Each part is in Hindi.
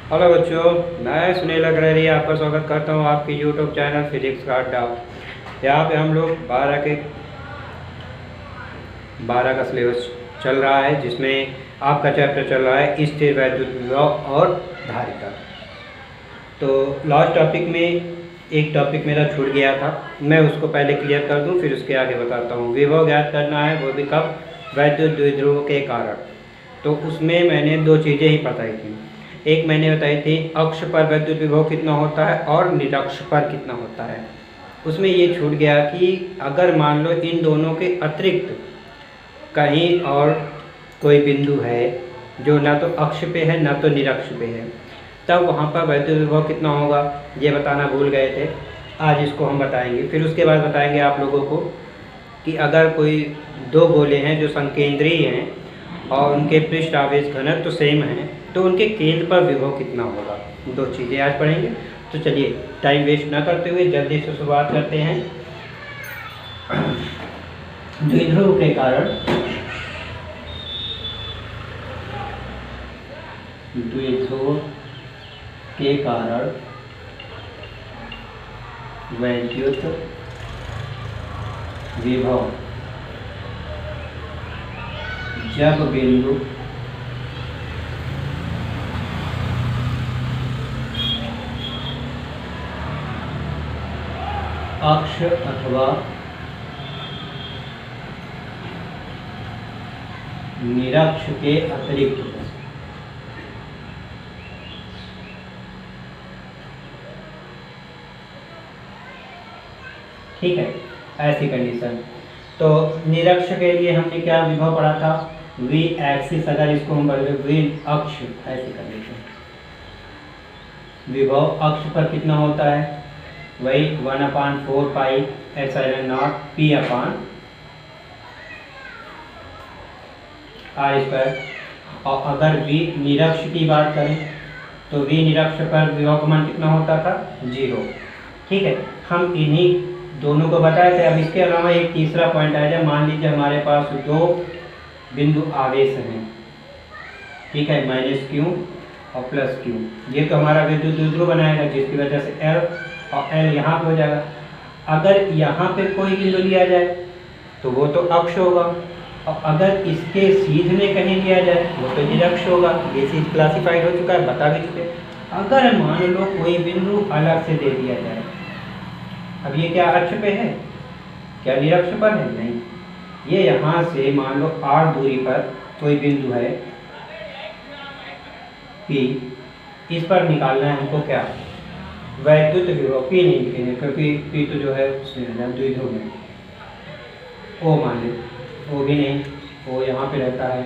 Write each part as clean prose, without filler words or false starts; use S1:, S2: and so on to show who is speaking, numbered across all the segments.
S1: हेलो बच्चों, मैं सुनील अग्रवाल आपका स्वागत करता हूँ आपके यूट्यूब चैनल फिजिक्स का अड्डा। यहाँ पे हम लोग 12 का सिलेबस चल रहा है, जिसमें आपका चैप्टर चल रहा है स्थिर वैद्युत विभव और धारिता। तो लास्ट टॉपिक में एक टॉपिक मेरा छूट गया था, मैं उसको पहले क्लियर कर दूँ, फिर उसके आगे बताता हूँ। विभव ज्ञात करना है, वो भी कब? वैद्युत द्विध्रुव के कारण। तो उसमें मैंने दो चीज़ें ही बताई थी। एक मैंने बताई थी अक्ष पर वैद्युत विभव कितना होता है और निरक्ष पर कितना होता है। उसमें ये छूट गया कि अगर मान लो इन दोनों के अतिरिक्त कहीं और कोई बिंदु है जो ना तो अक्ष पे है ना तो निरक्ष पे है, तब वहाँ पर वैद्युत विभव कितना होगा, ये बताना भूल गए थे। आज इसको हम बताएंगे। फिर उसके बाद बताएंगे आप लोगों को कि अगर कोई दो गोले हैं जो संकेंद्रीय हैं और उनके पृष्ठ आवेश घनत्व तो सेम है, तो उनके केंद्र पर विभव कितना होगा। दो चीज़ें आज पढ़ेंगे। तो चलिए टाइम वेस्ट ना करते हुए जल्दी से शुरुआत करते हैं। द्विध्रुव के कारण वैद्युत विभव जब बिंदु अक्ष अथवा निरक्ष के अतिरिक्त ठीक है, ऐसी कंडीशन। तो निरक्ष के लिए हमने क्या विभव पढ़ा था? वी एक्सिस, अगर इसको हम बोले वी अक्ष, ऐसी कंडीशन। विभव अक्ष पर कितना होता है? वही 1/4 pi epsilon naught P upon R square. और अगर वी निरक्ष की बात करें तो वी निरक्ष पर विभव का मान कितना होता था? 0। ठीक है, हम इन्हीं दोनों को बताए थे। अब इसके अलावा एक तीसरा पॉइंट आ जाए। मान लीजिए हमारे पास दो बिंदु आवेश हैं, ठीक है, -q और +q। ये तो हमारा विद्युत द्विध्रुव बनाएगा, जिसकी वजह से L और L यहाँ पे हो जाएगा। अगर यहाँ पे कोई बिंदु लिया जाए तो वो तो अक्ष होगा, और अगर इसके सीध में कहीं लिया जाए वो तो निरक्ष होगा। ये चीज़ क्लासिफाइड हो चुका है, बता भी चुके। अगर मान लो कोई बिंदु अलग से दे दिया जाए, अब ये क्या अक्ष पे है, क्या निरक्ष पर है? नहीं, ये यहाँ से मान लो r दूरी पर कोई बिंदु है P, इस पर निकालना है हमको क्या? वैद्युत विभव। P नहीं लिखेंगे क्योंकि P तो जो है उसमें द्विध्रुव में। O मान ले, O भी नहीं, O यहाँ पे रहता है,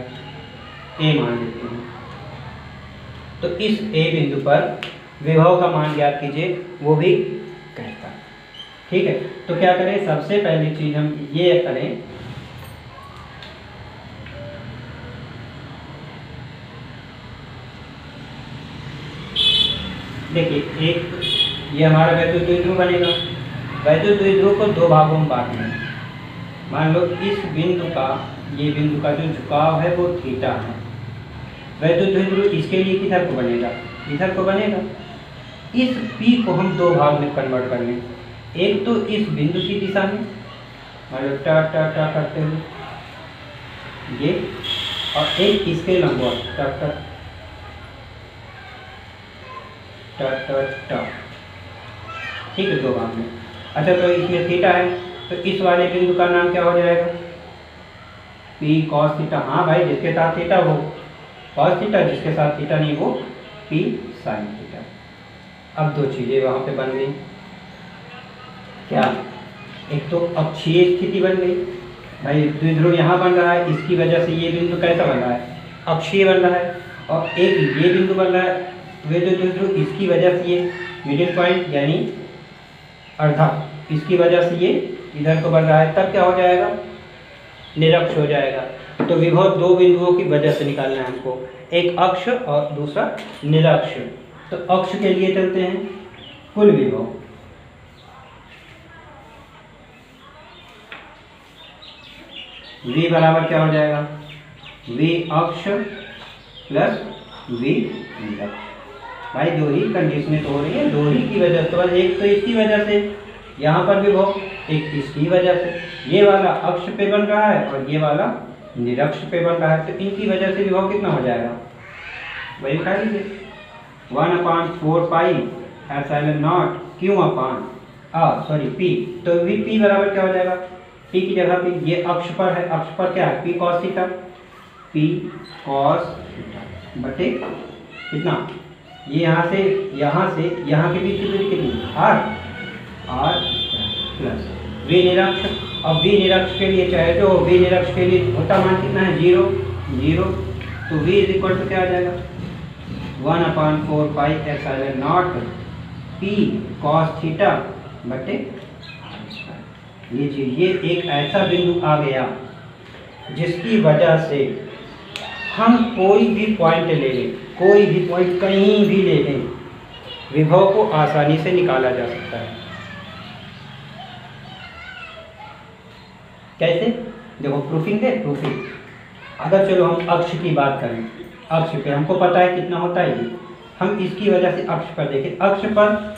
S1: A मान लेते हैं। तो इस A बिंदु पर विभव का मान ज्ञात कीजिए, वो भी कहता है। ठीक है, तो क्या करें? सबसे पहली चीज हम ये करें, देखिए एक ये हमारा वैद्युत द्विध्रुव बनेगा। वैद्युत द्विध्रुव को दो भागों में बांटना है। मान लो इस बिंदु का, ये बिंदु का जो झुकाव है वो थीटा है। वैद्युत द्विध्रुव इसके लिए किधर को बनेगा? इधर को बनेगा। इस P को हम दो भाग में कन्वर्ट कर लें। एक तो इस बिंदु की दिशा में, मान लो टा टा टा करते हुए ये, और एक इसके लंबवत टा टा टा टा टा। ठीक है, दो भाग में। अच्छा, तो इसमें थीटा है, तो इस वाले बिंदु का नाम क्या हो जाएगा? P cos theta. हाँ भाई, जिसके साथ थीटा वो cos थीटा, जिसके साथ थीटा नहीं वो P sin थीटा। अब दो चीजें वहां पे बन गई। क्या? एक तो अक्षीय स्थिति बन गई। भाई द्विध्रुव यहाँ बन रहा है, इसकी वजह से ये बिंदु कैसा बन रहा है? अक्षीय बन रहा है। और एक ये बिंदु बन रहा है वैद्युत द्विध्रुव, इसकी वजह से ये मिडिल पॉइंट यानी अर्धा, इसकी वजह से ये इधर को बन रहा है। तब क्या हो जाएगा? निरक्ष हो जाएगा। तो विभव दो बिंदुओं की वजह से निकालना है हमको, एक अक्ष और दूसरा निरक्ष। तो अक्ष के लिए चलते हैं, कुल विभव V बराबर क्या हो जाएगा? V अक्ष प्लस V निरक्ष। भाई दो ही कंडीशनें तो हो रही है, दो ही की वजह से। तो एक तो इसकी वजह से यहाँ पर विभव, एक इसकी वजह से। ये वाला अक्ष पे बन रहा है और ये वाला निरक्ष पे बन रहा है, तो इनकी वजह से विभव कितना हो जाएगा वही उठा लीजिए 1/4πε0 क्यू अपान पी। तो भी पी बराबर क्या हो जाएगा, पी की जगह पे ये अक्ष पर है, अक्ष पर क्या है P cos theta, P cos theta बटे कितना, ये यहाँ से यहाँ के बीच की दूरी कितनी आर प्लस वी निरक्ष। अब वी निरक्ष के लिए चाहे जो वी निरक्ष के लिए होता मान कितना है 0, तो v इज इक्वल टू क्या आ जाएगा 1/4πε0 पी कॉस थीटा बटे ये चीज। ये एक ऐसा बिंदु आ गया जिसकी वजह से हम कोई भी पॉइंट ले लें, कोई भी पॉइंट कहीं भी ले लें, विभव को आसानी से निकाला जा सकता है। कैसे, देखो प्रूफिंग है, प्रूफिंग। अगर चलो हम अक्ष की बात करें, अक्ष पे हमको पता है कितना होता है ये, हम इसकी वजह से अक्ष पर देखें, अक्ष पर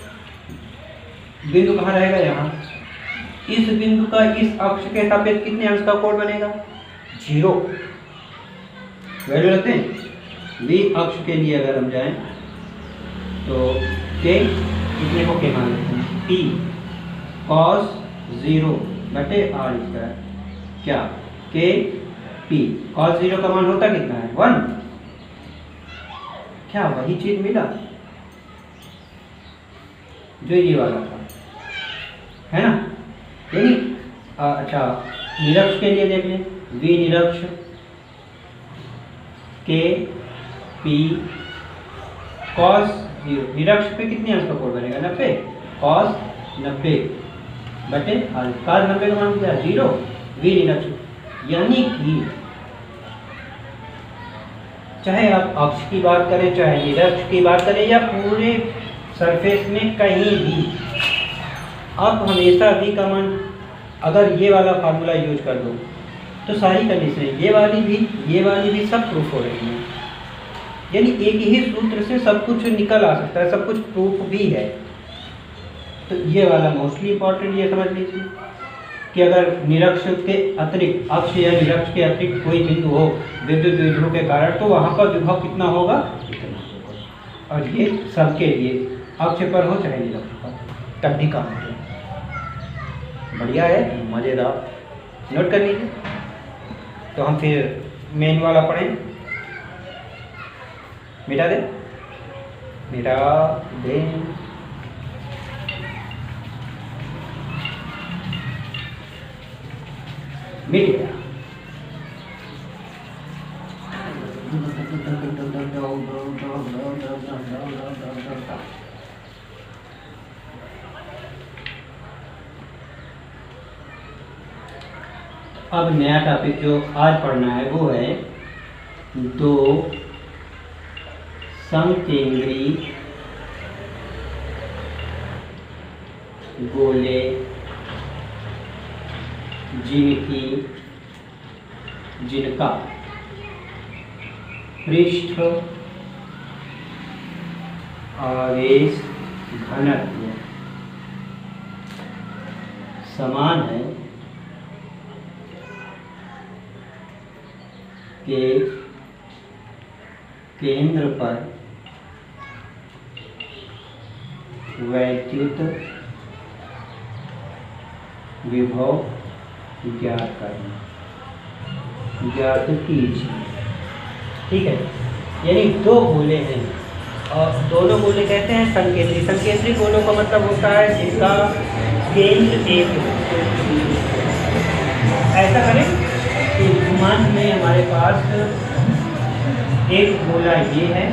S1: बिंदु कहाँ रहेगा यहाँ, इस बिंदु का इस अक्ष के सापेक्ष कितने अंश का कोण बनेगा 0। वैल्यू रखते हैं v अक्ष के लिए अगर हम जाएं तो के कितने को के मान लेते हैं p cos 0 बटे r स्क्वायर, क्या के p cos 0 का मान होता कितना है 1। क्या वही चीज मिला जो ये वाला था, है ना। यानी अच्छा निरक्ष के लिए देख लें, v निरक्ष के पी कॉस 0, निरक्ष पे कितने अंश का कोण बनेगा 90, कॉस 90 बटे कॉस 90 का मान क्या 0, v निरक्ष। यानी कि चाहे आप अक्ष की बात करें, चाहे निरक्ष की बात करें, या पूरे सरफेस में कहीं भी, आप हमेशा v का मान अगर ये वाला फार्मूला यूज कर दो तो सारी कंडीशन ये वाली भी सब प्रूफ हो रही है। यानी एक ही सूत्र से सब कुछ निकल आ सकता है, सब कुछ प्रूफ भी है। तो ये वाला मोस्टली इंपॉर्टेंट ये समझ लीजिए कि अगर निरक्ष के अतिरिक्त, अक्ष या निरक्ष के अतिरिक्त कोई बिंदु हो विद्युत द्विध्रुव के कारण, तो वहाँ पर विभव कितना होगा इतना होगा। और ये सबके लिए अक्ष पर हो चाहे निरक्ष पर तब भी काम होगा। बढ़िया है, मज़ेदार, नोट कर लीजिए। तो हम फिर मेन वाला पढ़ें, मिटा दे मिट गया। अब नया टॉपिक जो आज पढ़ना है वो है दो समकेंद्री गोले जिनका पृष्ठ आवेश घनत्व समान है के केंद्र पर वैद्युत विभव ज्ञात कीजिए। ठीक है, यानी दो गोले हैं और दोनों गोले कहते हैं संकेंद्री। संकेंद्री गोलों का मतलब होता है जिनका केंद्र एक। ऐसा करें कि विमान में हमारे पास एक गोला ये है,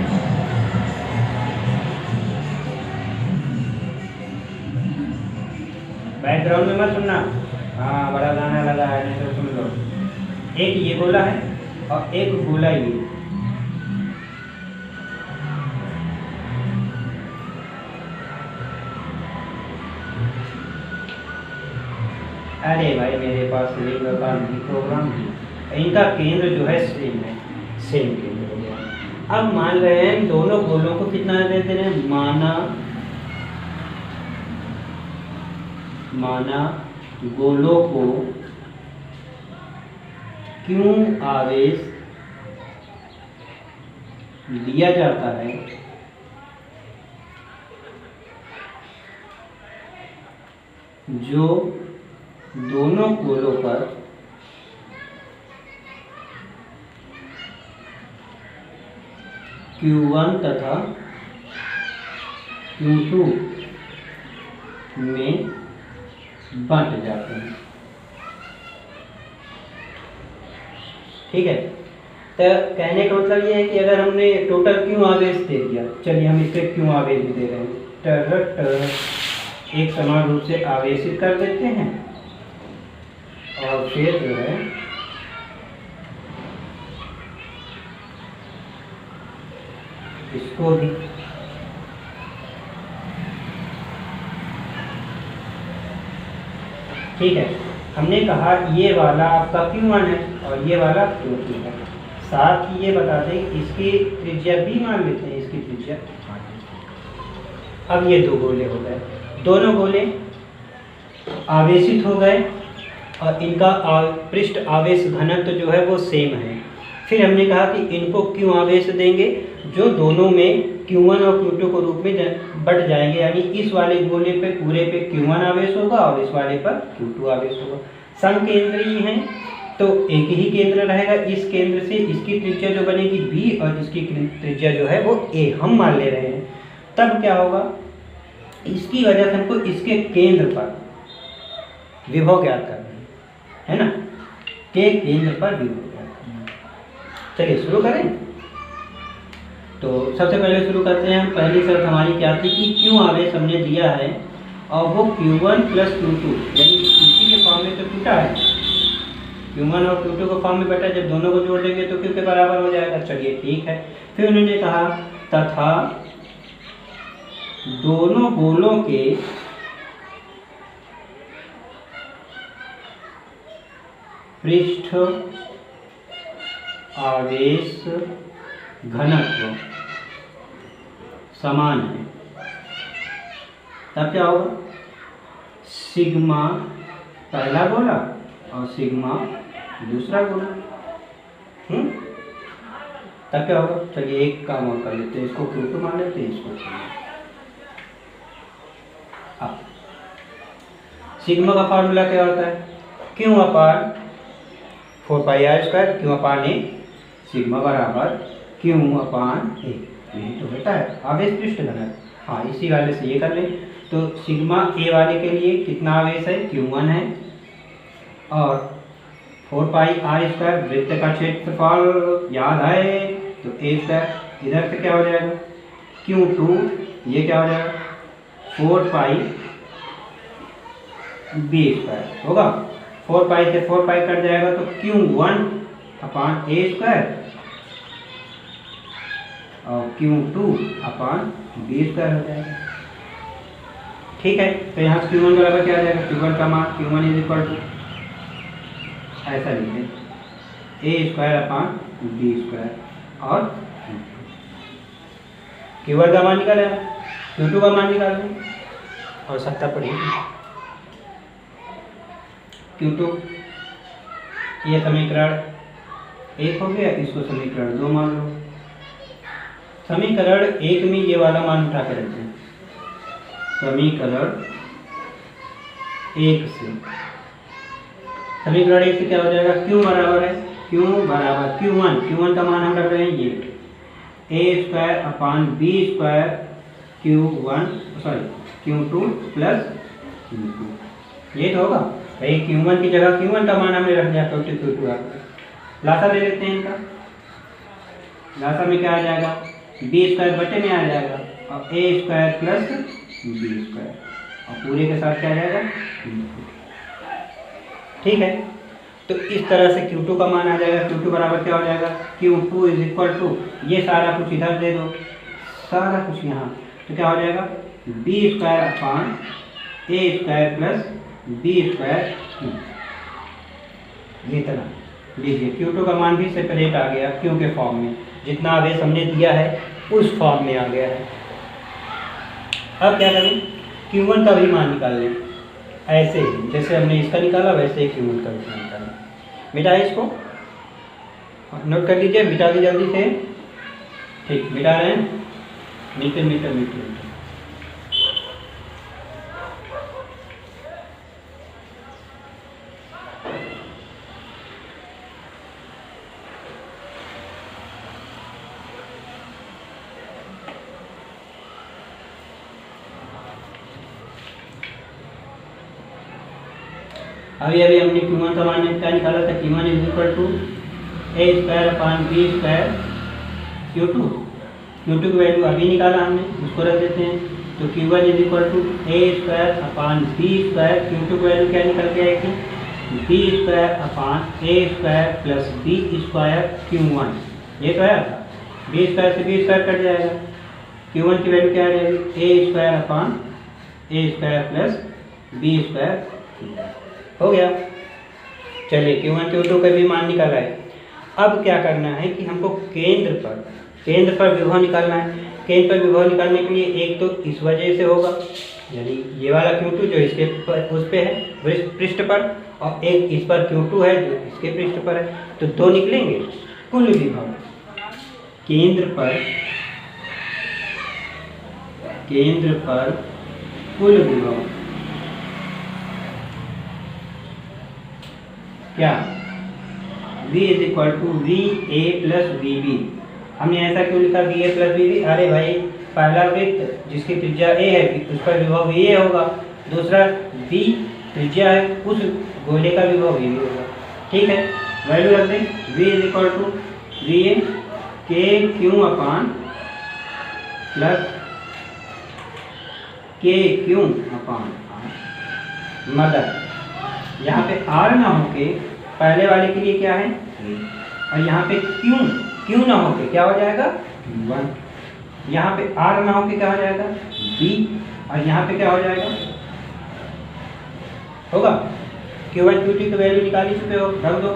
S1: बैकग्राउंड में मत सुनना, हाँ बड़ा गाना लगा है नहीं तो सुन लो। एक ये गोला है और एक गोला ये। अरे भाई मेरे पास रिंग का नहीं प्रोग्राम भी, इनका केंद्र जो है सेम है, सेम केंद्र हो गया। अब मान रहे हैं दोनों गोलों को कितना दे रहे हैं, माना गोलों को क्यों आवेश दिया जाता है जो दोनों गोलों पर Q1 तथा Q2 में बंट जाते हैं। ठीक है, तो कहने का मतलब ये है कि अगर हमने टोटल क्यों आवेश दे दिया, चलिए हम इसे क्यों आवेश भी दे रहे हैं, एक समान रूप से आवेशित कर देते हैं और फिर जो है इसको भी ठीक है। हमने कहा ये वाला आपका Q1 है और ये वाला Q2 है। साथ ही ये बता दें इसकी त्रिज्या भी मान लेते हैं, इसकी त्रिज्या। अब ये दो गोले हो गए, दोनों गोले आवेशित हो गए और इनका पृष्ठ आवेश घनत्व जो है वो सेम है। फिर हमने कहा कि इनको क्यों आवेश देंगे, जो दोनों में Q1 और Q2 के रूप में बट जाएंगे, यानी इस वाले गोले पे पूरे पे Q1 आवेश होगा और इस वाले पर Q2 आवेश होगा। समकेंद्रीय हैं तो एक ही केंद्र रहेगा, इस केंद्र से इसकी त्रिज्या जो बनेगी B और इसकी त्रिज्या जो है वो A हम मान ले रहे हैं। तब क्या होगा, इसकी वजह से हमको इसके केंद्र पर विभव ज्ञात करना है ना, के केंद्र पर विभव ज्ञात करना। चलिए शुरू करें। तो सबसे पहले शुरू करते हैं हम। पहली शर्त हमारी क्या थी कि क्यों आवेश हमने दिया है और वो Q1 प्लस Q2 यानी इसी के फॉर्म में तो टूटा है, Q1 और Q2 को फॉर्म में बैठा, जब दोनों को जोड़ देंगे तो Q के बराबर हो जाएगा। चलिए ठीक है। फिर उन्होंने कहा तथा दोनों गोलों के पृष्ठ आवेश घनत्व समान है। तब क्या होगा, सिग्मा पहला गोला और सिग्मा दूसरा गोला। तब क्या होगा, चलिए एक काम और कर लेते हैं, इसको Q2 मान लेते हैं, इसको अब सिग्मा का फार्मूला क्या होता है, Q upon 4πr², Q upon A, sigma बराबर Q अपान A। यही तो बेटा है आवेश पृष्ठ घनत्व। हाँ, इसी वाले से ये कर लें तो सिग्मा A वाले के लिए कितना आवेश है, Q1 है, और 4πr² वृत्त का क्षेत्रफल याद है तो A², इधर से क्या हो जाएगा Q2, ये क्या हो जाएगा 4πb² होगा। 4π से 4π कट जाएगा तो Q1 अपान A² और Q2 अपान B² हो जाएगा। ठीक है, तो यहाँ Q1 बराबर क्या आ जाएगा, Q1 का मान Q1 इज इक्वल टू ऐसा लिखें A² अपान B² और Q1 का मान निकालेगा, Q2 का मान निकालें और सत्ता पड़ेगी। Q2 ये समीकरण 1 हो गया, इसको समीकरण 2 मान लो। समीकरण 1 में ये वाला मान उठा के रखते हैं, समीकरण 1 से, समीकरण 1 से क्या हो जाएगा, Q बराबर है, Q बराबर Q1 का मान हम रख रहे हैं ये A² अपान B² Q2 प्लस Q2, ये तो होगा भाई। Q1 की जगह Q1 का मान हमने रख दिया, Q2 लासा ले लेते हैं इनका। लासा में क्या आ जाएगा, B² बटे में आ जाएगा और A² प्लस B² और पूरे के साथ क्या आ जाएगा। ठीक है, तो इस तरह से Q2 का मान आ जाएगा। Q2 बराबर क्या हो जाएगा, Q2 इज इक्वल टू, ये सारा कुछ इधर दे दो, सारा कुछ यहाँ, तो क्या हो जाएगा B² अपान A² प्लस B²। इतना लीजिए, Q2 का मान भी सेपरेट आ गया Q के फॉर्म में, जितना आवेश हमने दिया है उस फॉर्म में आ गया है। अब क्या करें, Q1 का भी मान निकाल लें। ऐसे ही जैसे हमने इसका निकाला वैसे ही Q1 का भी मान निकालें। मिटाए इसको, नोट कर लीजिए, मिटा दी जल्दी से। ठीक, मिटा रहे हैं। मीटर। अभी हमने Q1 का मान क्या निकाला था, Q1 = A² / B² Q2। Q2 की वैल्यू अभी निकाला हमने, उसको रख देते हैं। तो Q1 = A² / B² Q2 की वैल्यू क्या निकल के आएगी, B² / A² + B² Q1। ये तो आया था, B² से B² कट जाएगा। Q1 की वैल्यू क्या आ जाएगी, A² + B² हो गया। चलिए Q1 Q2 का भी मान निकाला है। अब क्या करना है कि हमको केंद्र पर विभव निकालना है। केंद्र पर विभव निकालने के लिए एक तो इस वजह से होगा, यानी ये वाला Q2 जो इसके पर उस पे है पृष्ठ पर, और एक इस पर Q2 है जो इसके पृष्ठ पर है, तो दो निकलेंगे। कुल विभव केंद्र पर कुल विभव क्या, V = VA + VB। हमने ऐसा क्यों लिखा VA + VB? अरे भाई, पहला वृत्त जिसकी त्रिज्या A है उस पर विभव VA होगा, दूसरा B त्रिज्या है उस गोले का विभव VB होगा। ठीक है, वैल्यू रख दें। V = VA KQ/R मदद। यहाँ पे R ना होके पहले वाले के लिए क्या है, और यहाँ पे Q ना होके क्या हो जाएगा, 1। यहाँ पे R ना होके क्या हो जाएगा, B, और यहाँ पे क्या हो जाएगा, होगा Q1 Q2 की वैल्यू निकाली चुके हो, रख दो।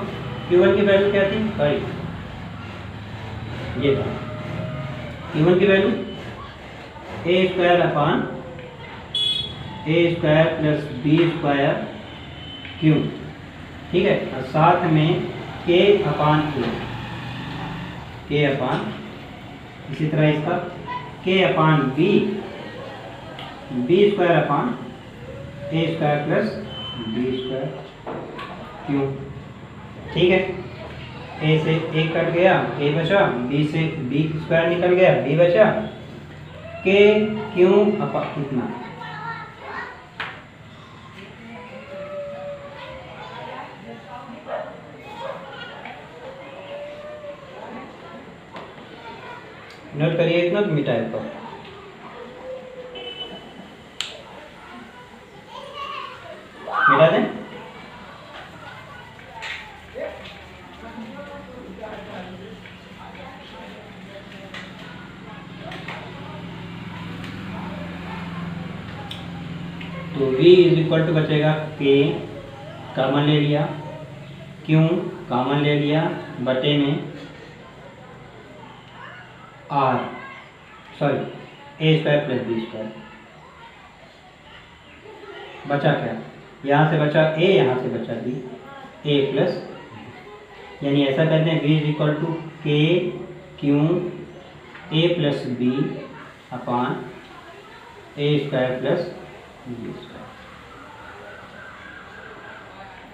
S1: Q1 की वैल्यू क्या थी, सॉरी ये था Q1 की वैल्यू A² + B² Q। ठीक है, और साथ में K/A, इसी तरह इसका K/B, B² A² + B² Q। ठीक है, A से A कट गया, A बचा, B से B² निकल गया, B बचा, KQ इतना। नोट करिए इतना, तो मिटा है। मिटा दें। तो V = बचेगा K, कॉमन ले लिया, Q कॉमन ले लिया, बटे में R, सॉरी A² + B²। बचा क्या, यहाँ से बचा A, यहाँ से बचा B, A+, यानी ऐसा कहते हैं V = KQ A + B / A² + B²।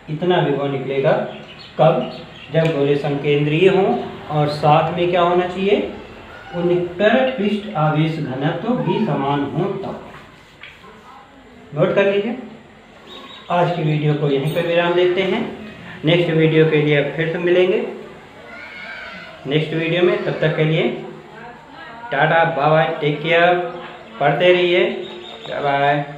S1: इतना विभव निकलेगा कब, जब गोले समकेंद्रीय हों और साथ में क्या होना चाहिए, उनपर पृष्ठ आवेश घनत्व भी समान हो तब। नोट कर लीजिए। आज की वीडियो को यहीं पर विराम देते हैं। नेक्स्ट वीडियो के लिए फिर से मिलेंगे नेक्स्ट वीडियो में। तब तक के लिए tata, bye bye, take care, पढ़ते रहिए, बाय बाय।